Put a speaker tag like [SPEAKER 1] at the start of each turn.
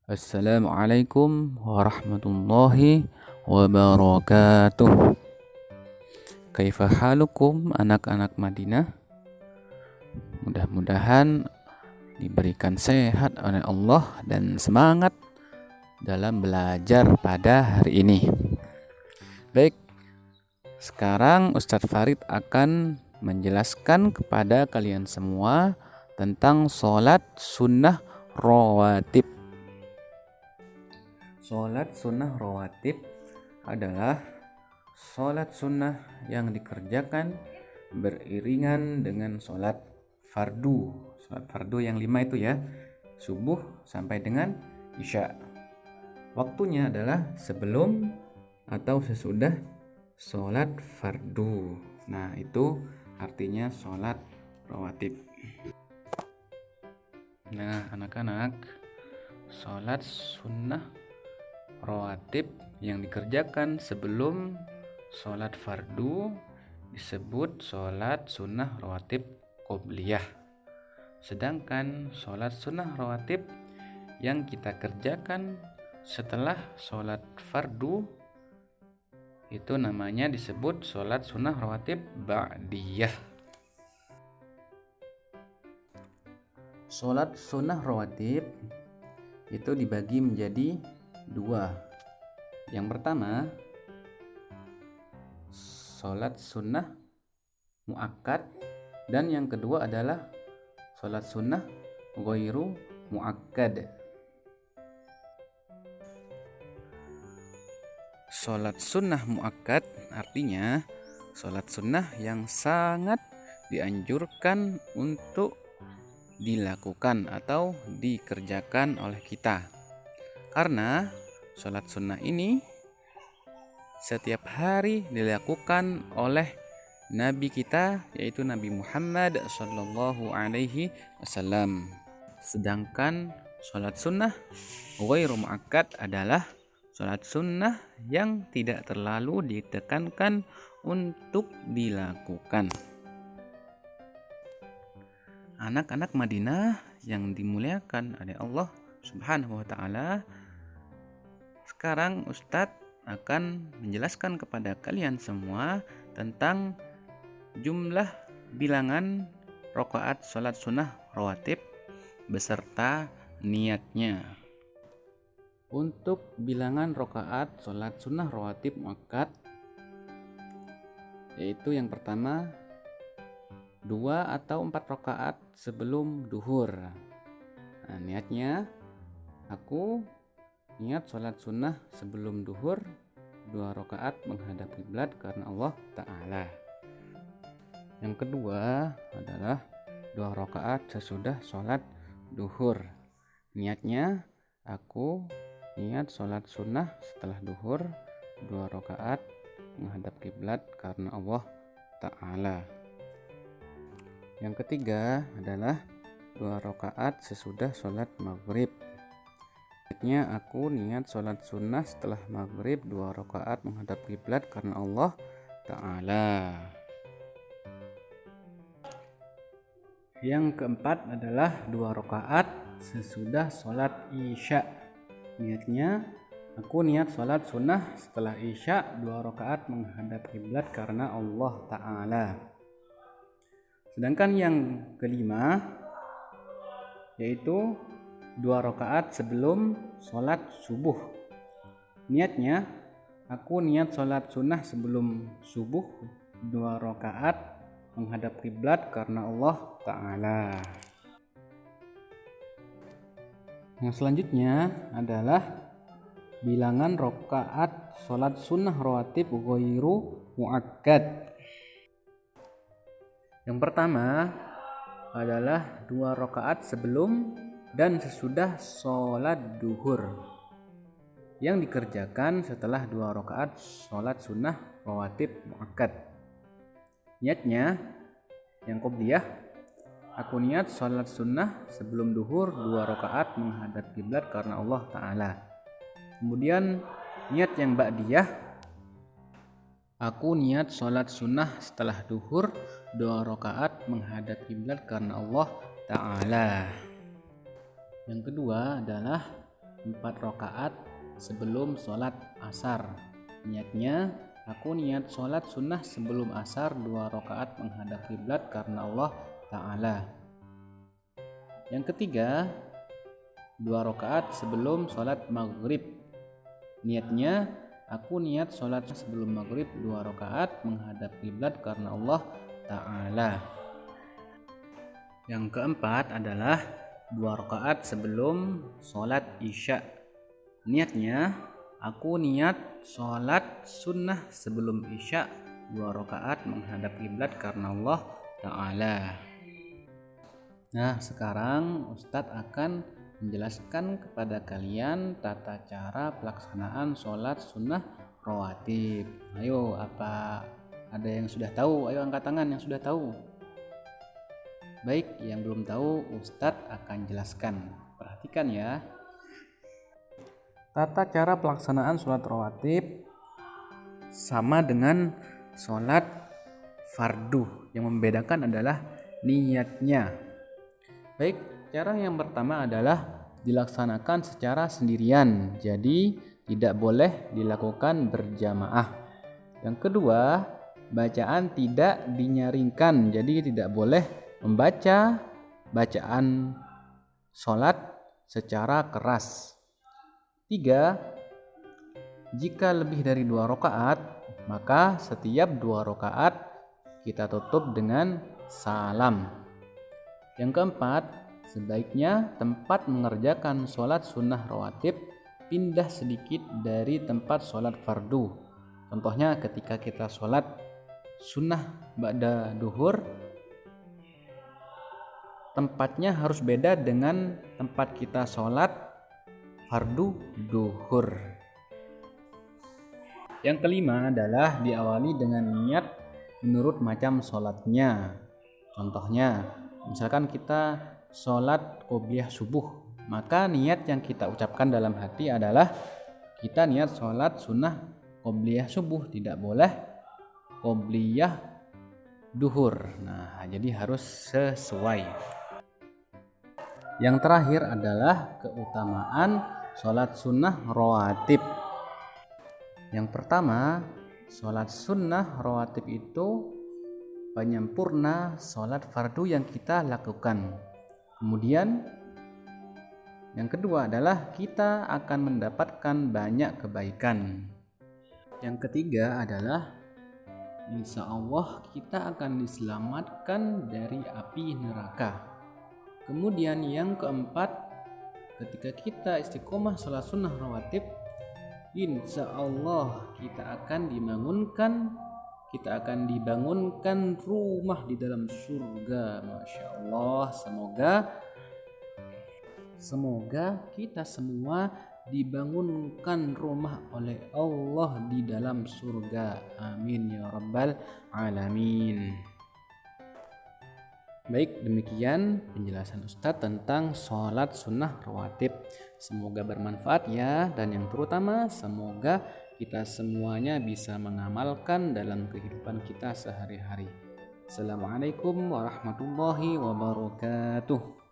[SPEAKER 1] Assalamualaikum warahmatullahi wabarakatuh. Kaifa halukum anak-anak Madinah? Mudah-mudahan diberikan sehat oleh Allah dan semangat dalam belajar pada hari ini. Baik, sekarang Ustadz Farid akan menjelaskan kepada kalian semua tentang sholat sunnah rawatib. Sholat sunnah rawatib adalah sholat sunnah yang dikerjakan beriringan dengan sholat fardu. Sholat fardu yang 5 itu ya, subuh sampai dengan isya. Waktunya adalah sebelum atau sesudah sholat fardu. Nah, itu artinya sholat rawatib. Nah, anak-anak, sholat sunnah rawatib yang dikerjakan sebelum sholat fardu disebut sholat sunnah rawatib qobliyah. Sedangkan sholat sunnah rawatib yang kita kerjakan setelah sholat fardu itu namanya disebut sholat sunnah rawatib ba'diyah. Sholat sunnah rawatib itu dibagi menjadi 2. Yang pertama, sholat sunnah muakkad, dan yang kedua adalah sholat sunnah ghairu muakkad. Sholat sunnah muakkad artinya sholat sunnah yang sangat dianjurkan untuk dilakukan atau dikerjakan oleh kita. Karena sholat sunnah ini setiap hari dilakukan oleh Nabi kita, yaitu Nabi Muhammad Sallallahu Alaihi Wasallam. Sedangkan sholat sunnah ghairu muakkad adalah sholat sunnah yang tidak terlalu ditekankan untuk dilakukan. Anak-anak Madinah yang dimuliakan oleh Allah Subhanahu wa Ta'ala, sekarang Ustadz akan menjelaskan kepada kalian semua tentang jumlah bilangan rakaat sholat sunnah rawatib beserta niatnya. Untuk bilangan rakaat sholat sunnah rawatib muakkad, yaitu yang pertama 2 atau 4 rakaat sebelum duhur. Nah, niatnya aku niat sholat sunnah sebelum duhur 2 rakaat menghadap kiblat karena Allah Ta'ala. Yang kedua adalah 2 rakaat sesudah sholat duhur. Niatnya aku niat sholat sunnah setelah duhur 2 rakaat menghadap kiblat karena Allah Ta'ala. Yang ketiga adalah 2 rakaat sesudah sholat maghrib. Niatnya aku niat sholat sunnah setelah maghrib 2 rakaat menghadap kiblat karena Allah Ta'ala. Yang keempat adalah 2 rakaat sesudah sholat isya. Niatnya aku niat sholat sunnah setelah isya 2 rakaat menghadap kiblat karena Allah Ta'ala. Sedangkan yang kelima yaitu 2 rakaat sebelum sholat subuh. Niatnya aku niat sholat sunnah sebelum subuh 2 rakaat menghadap kiblat karena Allah Ta'ala. Yang selanjutnya adalah bilangan rakaat sholat sunnah rawatib ghairu muakkad. Yang pertama adalah 2 rakaat sebelum dan sesudah sholat duhur yang dikerjakan setelah 2 rakaat sholat sunnah rawatib muakkad. Niatnya yang qobliyah, aku niat sholat sunnah sebelum duhur 2 rakaat menghadap kiblat karena Allah Ta'ala. Kemudian niat yang ba'diyah, aku niat sholat sunnah setelah duhur 2 rakaat menghadap kiblat karena Allah Ta'ala. Yang kedua adalah 4 rakaat sebelum sholat asar. Niatnya, aku niat sholat sunnah sebelum asar 2 rakaat menghadap kiblat karena Allah Ta'ala. Yang ketiga, 2 rakaat sebelum sholat maghrib. Niatnya, aku niat sholat sebelum maghrib 2 rakaat menghadap kiblat karena Allah Ta'ala. Yang keempat adalah 2 rakaat sebelum sholat isya. Niatnya, aku niat sholat sunnah sebelum isya 2 rakaat menghadap kiblat karena Allah Ta'ala. Nah, sekarang Ustadz akan menjelaskan kepada kalian tata cara pelaksanaan sholat sunnah rawatib. Ayo, apa ada yang sudah tahu? Ayo angkat tangan yang sudah tahu. Baik, yang belum tahu Ustadz akan jelaskan. Perhatikan ya. Tata cara pelaksanaan sholat rawatib sama dengan sholat fardu. Yang membedakan adalah niatnya. Baik, cara yang pertama adalah dilaksanakan secara sendirian. Jadi tidak boleh dilakukan berjamaah. Yang kedua, bacaan tidak dinyaringkan. Jadi tidak boleh membaca bacaan sholat secara keras. 3. Jika lebih dari 2 rakaat, maka setiap 2 rakaat kita tutup dengan salam. Yang keempat, sebaiknya tempat mengerjakan sholat sunnah rawatib pindah sedikit dari tempat sholat fardu. Contohnya ketika kita sholat sunnah ba'da duhur, tempatnya harus beda dengan tempat kita sholat fardu duhur. Yang kelima adalah diawali dengan niat menurut macam sholatnya. Contohnya, misalkan kita sholat qobliyah subuh, maka niat yang kita ucapkan dalam hati adalah kita niat sholat sunnah qobliyah subuh, tidak boleh qobliyah duhur. Nah, jadi harus sesuai. Yang terakhir adalah keutamaan sholat sunnah rawatib. Yang pertama, sholat sunnah rawatib itu penyempurna sholat fardu yang kita lakukan. Kemudian yang kedua adalah kita akan mendapatkan banyak kebaikan. Yang ketiga adalah insya Allah kita akan diselamatkan dari api neraka. Kemudian yang keempat, ketika kita istiqomah sholat sunnah rawatib, insya Allah kita akan dibangunkan rumah di dalam surga. Masya Allah, semoga kita semua dibangunkan rumah oleh Allah di dalam surga. Amin ya rabbal alamin. Baik, demikian penjelasan Ustadz tentang sholat sunnah rawatib. Semoga bermanfaat ya, dan yang terutama semoga kita semuanya bisa mengamalkan dalam kehidupan kita sehari-hari. Assalamualaikum warahmatullahi wabarakatuh.